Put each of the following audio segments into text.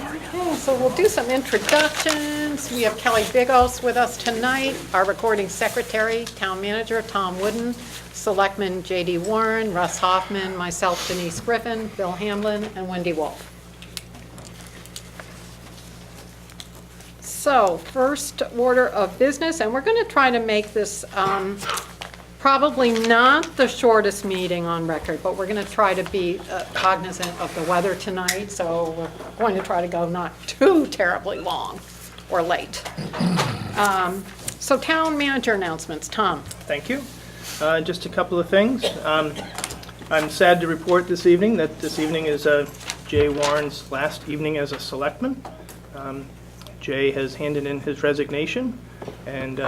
Okay, so we'll do some introductions. We have Kelly Bigos with us tonight, our recording secretary, town manager Tom Wooden, selectmen J.D. Warren, Russ Hoffman, myself Denise Griffin, Bill Hamlin, and Wendy Wolf. So first order of business, and we're going to try to make this probably not the shortest meeting on record, but we're going to try to be cognizant of the weather tonight, so we're going to try to go not too terribly long or late. So town manager announcements. Tom. Thank you. Just a couple of things. I'm sad to report this evening that this evening is Jay Warren's last evening as a selectman. Jay has handed in his resignation and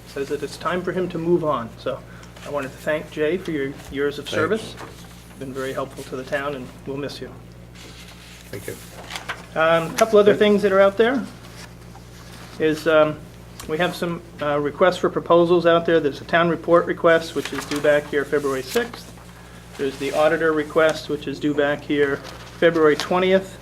says that it's time for him to move on. So I wanted to thank Jay for your years of service. You've been very helpful to the town and we'll miss you. Thank you. A couple other things that are out there is we have some requests for proposals out there. There's a town report request, which is due back here February 6th. There's the auditor request, which is due back here February 20th.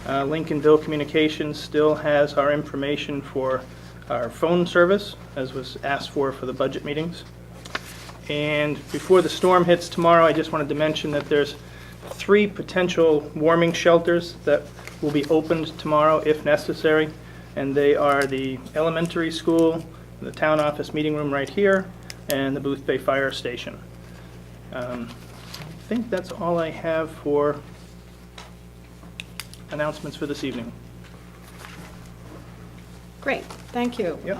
Lincolnville Communications still has our information for our phone service, as was asked for the budget meetings. And before the storm hits tomorrow, I just wanted to mention that there's 3 potential warming shelters that will be opened tomorrow if necessary. And they are the elementary school, the town office meeting room right here, and the Booth Bay Fire Station. I think that's all I have for announcements for this evening. Great, thank you. Yep.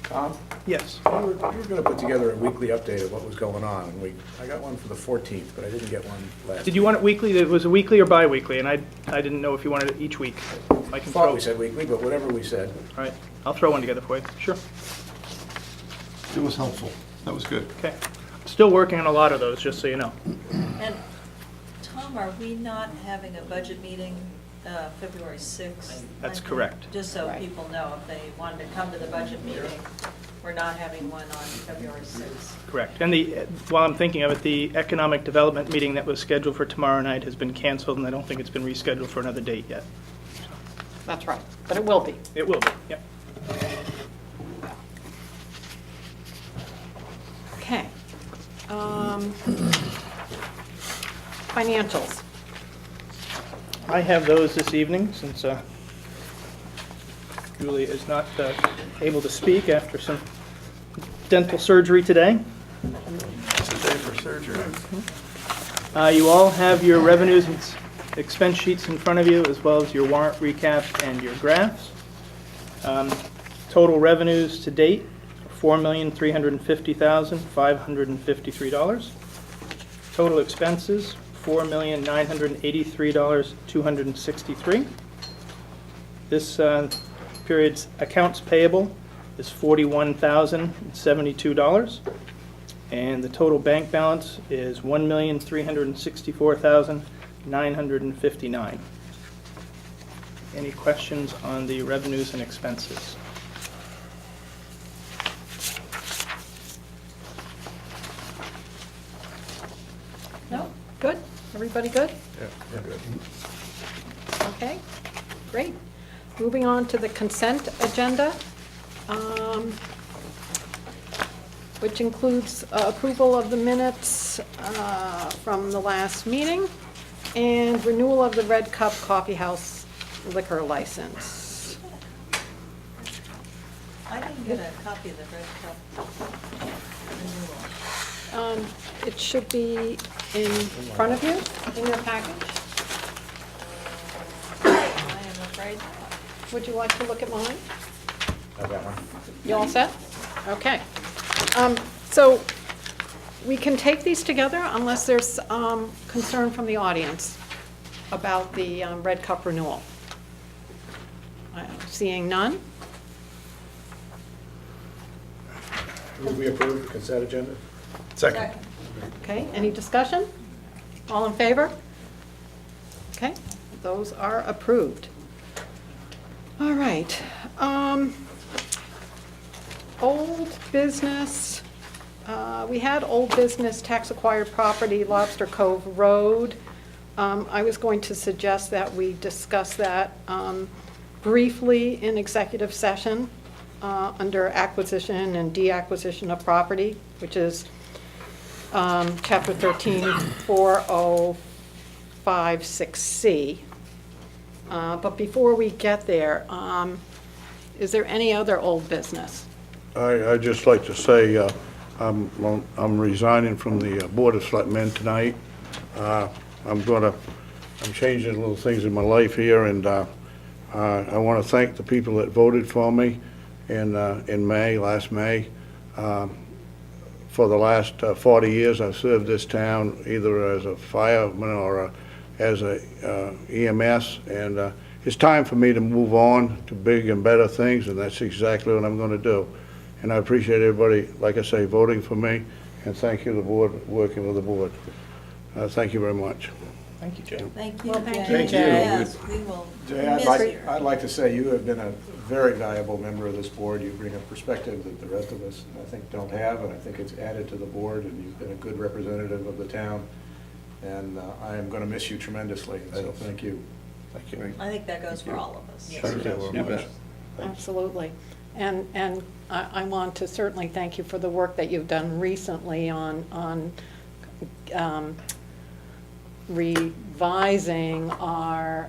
Tom, Yes. you were going to put together a weekly update of what was going on, and I got one for the 14th, but I didn't get one last Did you want it weekly? It was a weekly or bi-weekly, and I didn't know if you wanted it each week. I I can thought throw. we said weekly, but whatever we said. All right, I'll throw one together for you. Sure. It was helpful. That was good. Okay. Still working on a lot of those, just so you know. And Tom, are we not having a budget meeting February 6th? That's I think? correct. Just so Right. people know, if they wanted to come to the budget meeting, we're not having one on February 6th. Correct. And while I'm thinking of it, the economic development meeting that was scheduled for tomorrow night has been canceled, and I don't think it's been rescheduled for another date yet. That's right, but it will be. It will be, yep. Okay. Financials. I have those this evening, since Julie is not able to speak after some dental surgery today. It's a day for surgery. You all have your revenues and expense sheets in front of you, as well as your warrant recap and your graphs. Total revenues to date, $4,350,553. Total expenses, $4,983,263. This period's accounts payable is $41,072. And the total bank balance is $1,364,959. Any questions on the revenues and expenses? No? Good? Everybody good? Yeah, good. Okay, great. Moving on to the consent agenda, which includes approval of the minutes from the last meeting and renewal of the Red Cup Coffee House liquor license. I didn't get a copy of the Red Cup renewal. It should be in front of you, in your package. I am afraid not. Would you like to look at mine? I got one. You all set? Okay. So we can take these together unless there's concern from the audience about the Red Cup renewal. Seeing none? Move we approve the consent agenda? Second. Okay, any discussion? All in favor? Okay, those are approved. All right. Old business, we had old business tax acquired property, Lobster Cove Road. I was going to suggest that we discuss that briefly in executive session under acquisition and deacquisition of property, which is Chapter 13, 4056C. But before we get there, is there any other old business? I'd just like to say, I'm resigning from the Board of Selectmen tonight. I'm changing little things in my life here, and I want to thank the people that voted for me in last May. For the last 40 years, I've served this town either as a fireman or as a EMS, and it's time for me to move on to big and better things, and that's exactly what I'm going to do. And I appreciate everybody, like I say, voting for me, and thank you, the board, working with the board. Thank you very much. Thank you, Jay. Thank you, Well, thank Jay. you, Jay. Yes, we will Jay, I'd miss you. like to say you have been a very valuable member of this board. You bring a perspective that the rest of us, I think, don't have, and I think it's added to the board, and you've been a good representative of the town. And I am going to miss you tremendously, so thank you. Thank you. I think that goes for all of us. Thank you very much. Absolutely. And I want to certainly thank you for the work that you've done recently on revising our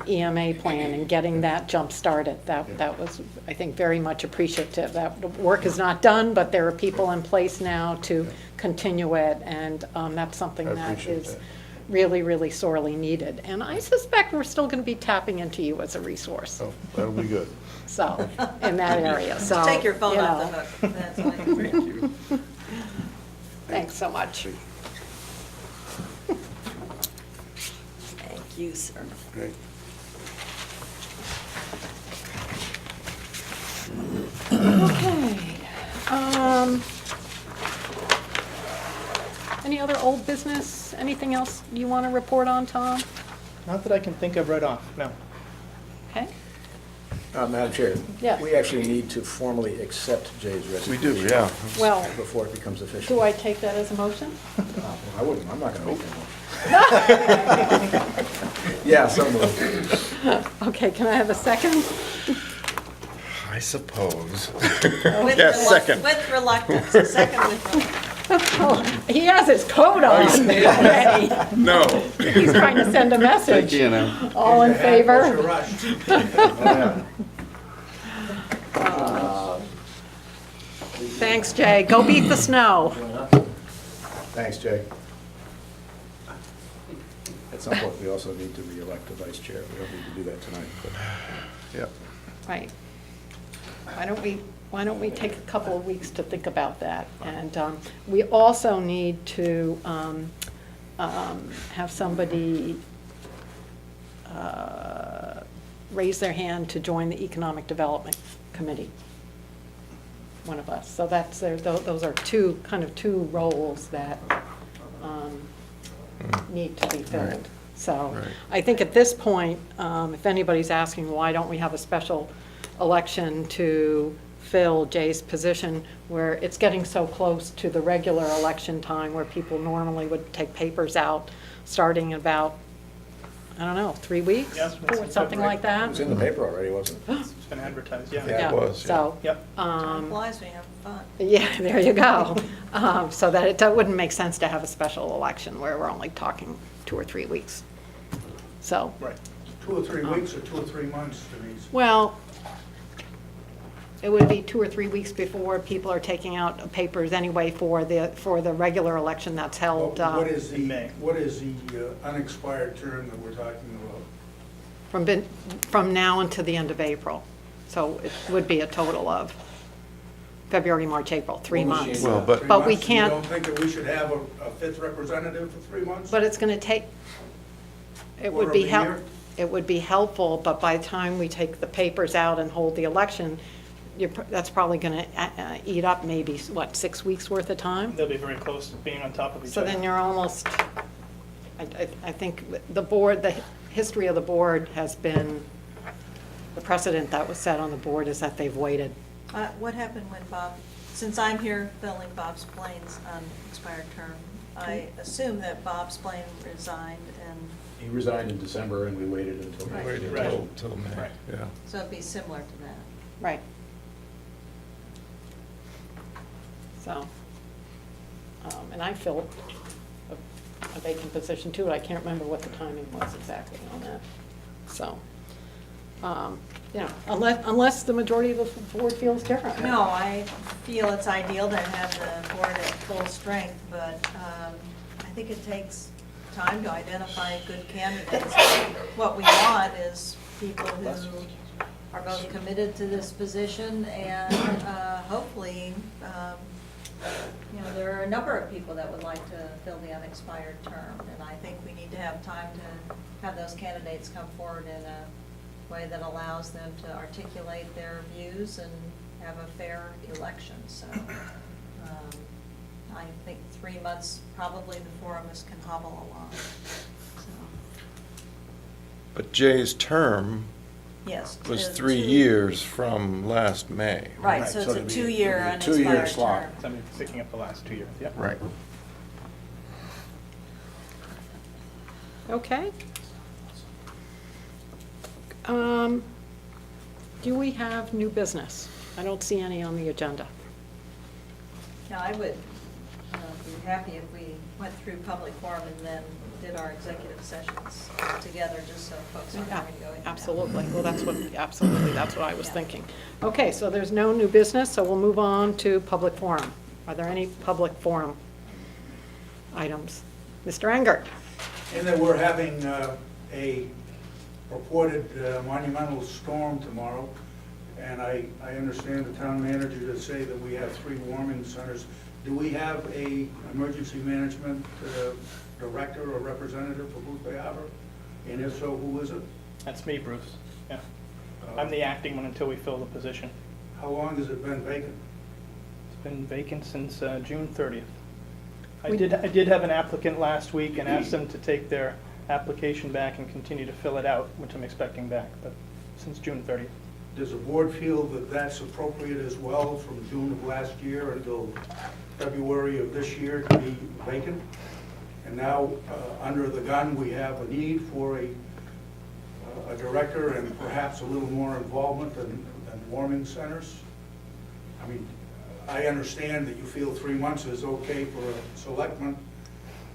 EMA plan and getting that jump-started. That was, I think, very much appreciative. That the work is not done, but there are people in place now to continue it, and that's something I that appreciate is that. really, really sorely needed. And I suspect we're still going to be tapping into you as a resource, Oh, that'll be good. so, in that area, so. Take your phone you off know. the hook, that's fine. Thank you. Thanks so much. Thank you, sir. Great. Okay. Any other old business? Anything else you want to report on, Tom? Not that I can think of right off, no. Okay. Madam Chair. Yes. We actually need to formally accept Jay's resignation. We do, yeah. Well, Before it becomes official. do I take that as a motion? I wouldn't, I'm not going to make that motion. Yeah, so moved. Okay, can I have a second? I suppose. Yes, second. With reluctance, a second with reluctance. Oh, he has his coat on already. No. He's trying to send a message. You know. All in favor? Thanks, Jay. Go beat the snow. Thanks, Jay. At some point, we also need to re-elect a vice chair. We don't need to do that tonight, but Yep. Right. Why don't we take a couple of weeks to think about that? And we also need to have somebody raise their hand to join the Economic Development Committee, one of us. So that's, those are two roles that need to be filled. So Right. I think at this point, if anybody's asking, why don't we have a special election to fill Jay's position, where it's getting so close to the regular election time where people normally would take papers out, starting in about, I don't know, 3 weeks? Yes, Or something like it that? was in the paper already, wasn't it? It's been advertised, yeah. Yeah. It was, yeah. So, Yep. Time flies when you're having fun. yeah, there you go. So that it wouldn't make sense to have a special election where we're only talking 2 or 3 weeks. So, Right. 2 or 3 weeks or 2 or 3 months, Denise? well, it would be 2 or 3 weeks before people are taking out papers anyway for the regular election that's held What is in May. the unexpired term that we're talking about? from now until the end of April. So it would be a total of February, March, April, 3 months. Well, but- 3 But we months? can't- You don't think that we should have a fifth representative for 3 months? But it's going to take, it would Quarter be of the year? it would be helpful, but by the time we take the papers out and hold the election, that's probably going to eat up maybe, 6 weeks worth of time? They'll be very close to being on top of each So other. then you're almost, I think the board, the history of the board has been, the precedent that was set on the board is that they've waited. What happened when Bob, since I'm here filling Bob Splain's expired term, I assume that Bob Splain resigned, and He resigned in December, and we waited until May. Wait Right. till May, Right. yeah. so it'd be similar to that. Right. So, and I filled a vacant position too. I can't remember what the timing was exactly on that. So, you know, unless the majority of the board feels different. No, I feel it's ideal to have the board at full strength, but I think it takes time to identify good candidates. What we want is people who are both committed to this position and hopefully, you know, there are a number of people that would like to fill the unexpired term, and I think we need to have time to have those candidates come forward in a way that allows them to articulate their views and have a fair election. So I think 3 months, probably the four of us can hobble along. So, But Jay's term yes. was the 3 two- years from last May. Right, so it's it'd a be- two-year it'd be a two-year unexpired slot. term. So I'm picking up the last 2 years, yep. Right. Okay. Do we have new business? I don't see any on the agenda. Now, I would be happy if we went through public forum and then did our executive sessions together, just so folks aren't having to go in and out. Absolutely. Well, that's what I was Yeah. thinking. Okay, so there's no new business, so we'll move on to public forum. Are there any public forum items? Mr. Engert? And that we're having a purported monumental storm tomorrow, and I understand the town manager to say that we have 3 warming centers. Do we have a emergency management director or representative for Booth Bay Harbor? And if so, who is it? That's me, Bruce, yeah. I'm the acting one until we fill the position. How long has it been vacant? It's been vacant since June 30th. I did have an applicant last week and asked them to take their application back and continue to fill it out, which I'm expecting back, but since June 30th. Does the board feel that that's appropriate as well, from June of last year until February of this year to be vacant? And now, under the gun, we have a need for a director and perhaps a little more involvement than warming centers? I mean, I understand that you feel 3 months is okay for a selectman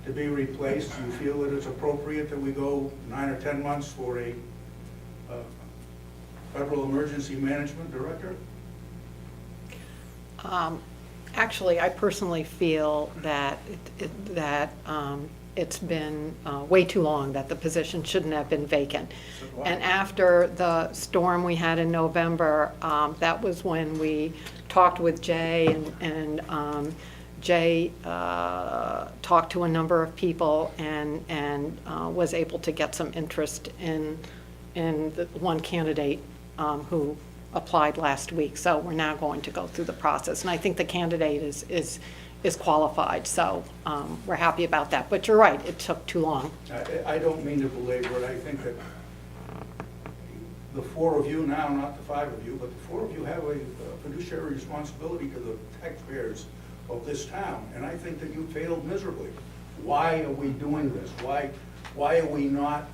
to be replaced. Do you feel that it's appropriate that we go 9 or 10 months for a federal emergency management director? Actually, I personally feel that it's been way too long, that the position shouldn't have been vacant. And after the storm we had in November, that was when we talked with Jay, and Jay talked to a number of people and was able to get some interest in the one candidate who applied last week. So we're now going to go through the process. And I think the candidate is qualified, so we're happy about that. But you're right, it took too long. I don't mean to belabor it. I think that the 4 of you now, not the 5 of you, but the 4 of you have a fiduciary responsibility to the taxpayers of this town. And I think that you failed miserably. Why are we doing this? Why are we not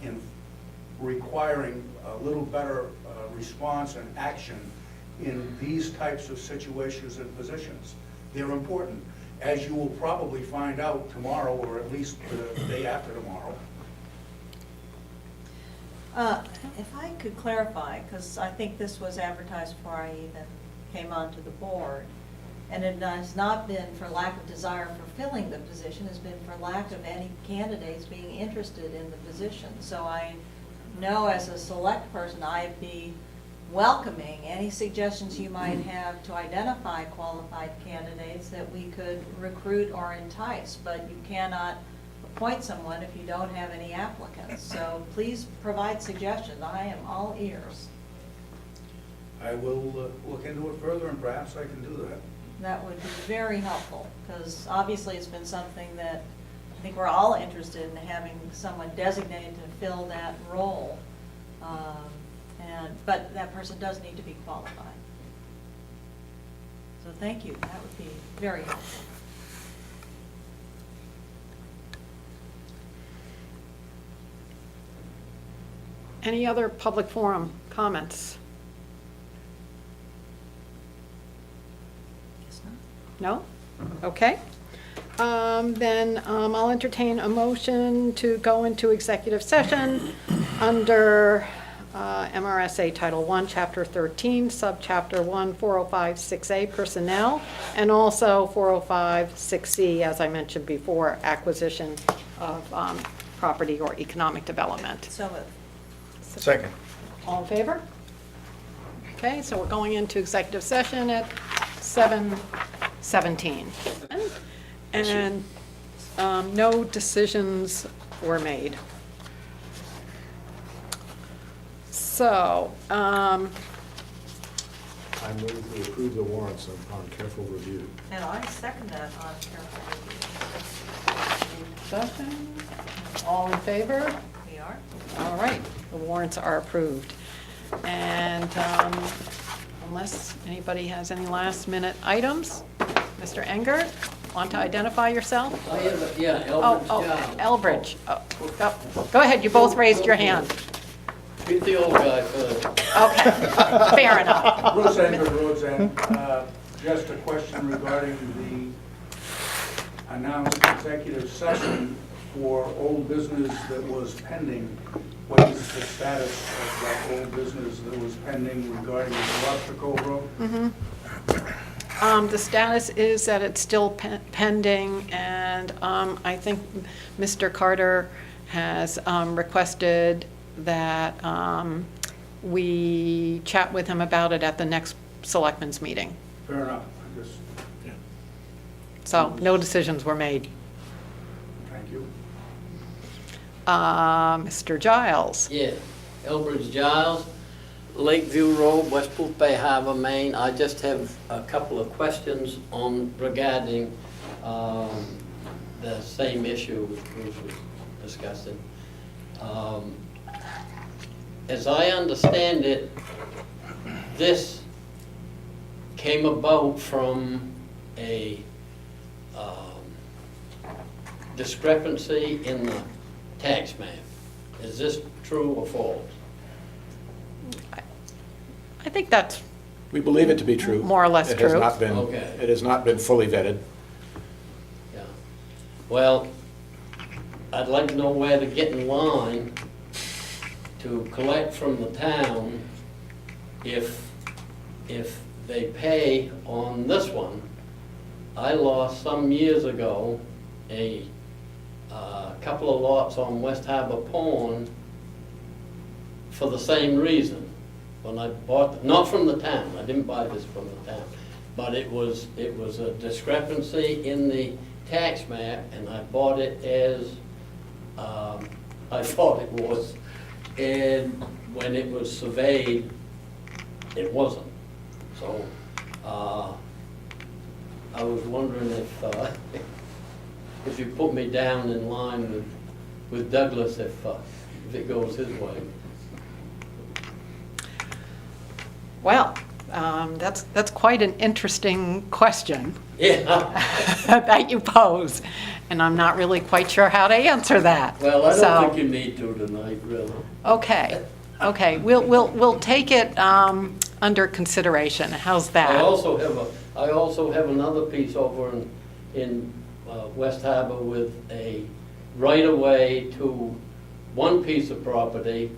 requiring a little better response and action in these types of situations and positions? They're important, as you will probably find out tomorrow, or at least the day after tomorrow. If I could clarify, because I think this was advertised before I even came onto the board, and it has not been for lack of desire for filling the position, it's been for lack of any candidates being interested in the position. So I know as a select person, I'd be welcoming any suggestions you might have to identify qualified candidates that we could recruit or entice, but you cannot appoint someone if you don't have any applicants. So please provide suggestions. I am all ears. I will look into it further, and perhaps I can do that. That would be very helpful, because obviously it's been something that I think we're all interested in, having someone designated to fill that role. But that person does need to be qualified. So thank you, that would be very helpful. Any other public forum comments? Guess not. No? Okay. Then I'll entertain a motion to go into executive session under MRSA Title I, Chapter 13, Subchapter 1, 405-6A, Personnel, and also 405-6C, as I mentioned before, Acquisition of Property or Economic Development. So moved. Second. All in favor? Okay, so we're going into executive session at 7:17. And no decisions were made. So, I move to approve the warrants upon careful review. And I second that on careful review. discussion, all in favor? We are. All right, the warrants are approved. And unless anybody has any last-minute items, Mr. Engert, want to identify yourself? Yeah, Oh, Elbridge Job. Elbridge. Oh, go ahead, you both raised your hand. Beat the old guy first. Okay, fair enough. Bruce Engert, Roads End. Just a question regarding the announced executive session for old business that was pending. What is the status of that old business that was pending regarding the Lobster Cove Road? The status is that it's still pending, and I think Mr. Carter has requested that we chat with him about it at the next selectmen's meeting. Fair enough. I just, So no decisions were made. thank you. Mr. Giles? Yeah, Elbridge Giles, Lakeview Road, West Bay Harbor, Maine. I just have a couple of questions regarding the same issue which Bruce was discussing. As I understand it, this came about from a discrepancy in the tax map. Is this true or false? I think that's We believe it to be true. more or less It has true. not been, Okay. it has not been fully vetted. Yeah. Well, I'd like to know where to get in line to collect from the town if they pay on this one. I lost some years ago a couple of lots on West Harbor Pond for the same reason. When I bought, not from the town, I didn't buy this from the town, but it was a discrepancy in the tax map, and I bought it as I thought it was. And when it was surveyed, it wasn't. So I was wondering if you put me down in line with Douglas if it goes his way. Well, that's quite an interesting question Yeah. that you pose, and I'm not really quite sure how to answer that. Well, I So- don't think you need to tonight, really. Okay, we'll take it under consideration. How's I that? also have another piece over in West Harbor with a right-of-way to one piece of property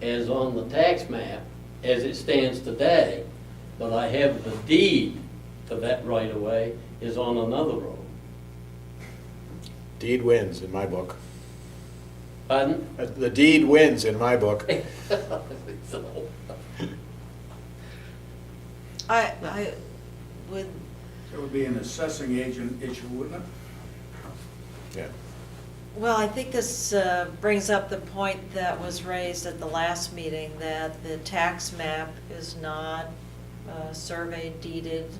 as on the tax map as it stands today, but I have the deed to that right-of-way is on another road. Deed wins in my book. Pardon? The deed wins in my book. So, I would, It would be an assessing agent issue, wouldn't it? Yeah. well, I think this brings up the point that was raised at the last meeting, that the tax map is not surveyed, deeded,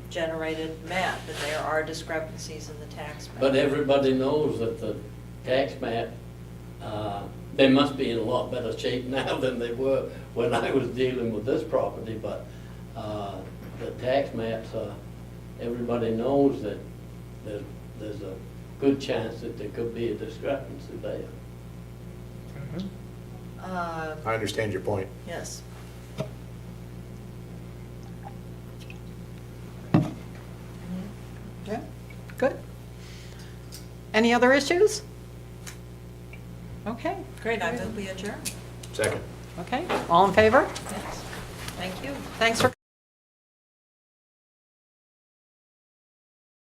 generated map, and there are discrepancies in the tax map. but everybody knows that the tax map, they must be in a lot better shape now than they were when I was dealing with this property, but the tax maps, everybody knows that there's a good chance that there could be a discrepancy there. I understand your point. Yes. Yeah, good. Any other issues? Okay, Great, I move we adjourn. Second. okay, all in favor? Yes. Thank you. Thanks for